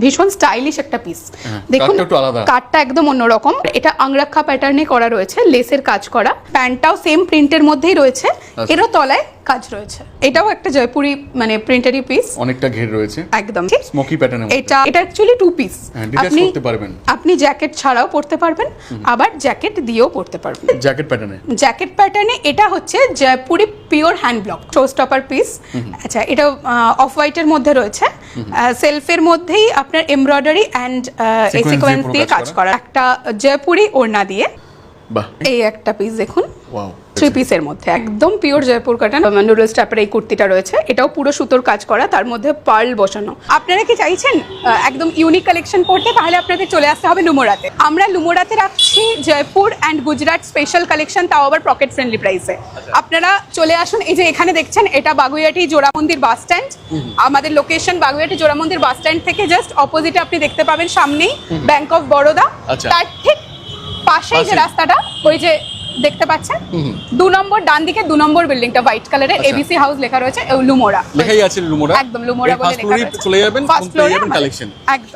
ভীষণ স্টাইলিশ একটা পিস। দেখুন কাটটা একদম অন্যরকম, এটা আংরাক্ষা প্যাটার্নে করা রয়েছে, লেসের কাজ করা, প্যান্টটাও সেম প্রিন্টের মধ্যেই রয়েছে, এরও তলায় কাজ রয়েছে। এটাও একটা জয়পুরি মানে প্রিন্টারি পিস, অনেকটা ঘের রয়েছে একদম স্মোকি প্যাটার্নের। এটা অ্যাকচুয়ালি টু পিস, আপনি করতে পারবেন, আপনি জ্যাকেট ছাড়াও পরতে পারবেন, আবার জ্যাকেট দিয়েও পরতে পারবেন। জ্যাকেট প্যাটার্নে এটা হচ্ছে Jaipuri pure hand block show stopper piece. আচ্ছা, এটা অফ হোয়াইটের মধ্যে রয়েছে, সেলফের মধ্যেই আপনার এমব্রয়ডারি অ্যান্ড সিকোয়েন্স দিয়ে কাজ করা, একটা জয়পুরি ওড়না দিয়ে। এই একটা পিস দেখুন, থ্রি পিসের মধ্যে একদম পিওর জয়পুর কাটান নুডলস টাইপের এই কুর্তিটা রয়েছে, এটাও পুরো সুতোর কাজ করা, তার মধ্যে পার্ল বসানো। আপনারা কি চাইছেন একদম ইউনিক কালেকশন করতে, তাহলে আপনাদের চলে আসতে হবে লুমোরাতে। আমরা লুমোরাতে রাখছি Jaipur and Gujarat special collection, তাও আবার পকেট ফ্রেন্ডলি প্রাইসে। আপনারা চলে আসুন। এই যে এখানে দেখছেন, এটা বাগুইয়াটি জোড়া মন্দির বাস স্ট্যান্ড। আমাদের লোকেশন বাগুইয়াটি জোড়া মন্দির বাস স্ট্যান্ড থেকে জাস্ট অপোজিটে আপনি দেখতে পাবেন সামনেই ব্যাংক অফ বরোদা, তার ঠিক পাশেই যে রাস্তাটা ওই যে দেখতে পাচ্ছেন 2 নম্বর ডান দিকে 2 নম্বর বিল্ডিংটা হোয়াইট কালারের এবিসি হাউস লেখা রয়েছে, লুমোরা লেখাই আছে, লুমোরা একদম লুমোরা বলে লেখা রয়েছে। চলে যাবেন, পেয়ে যাবেন কালেকশন একদম।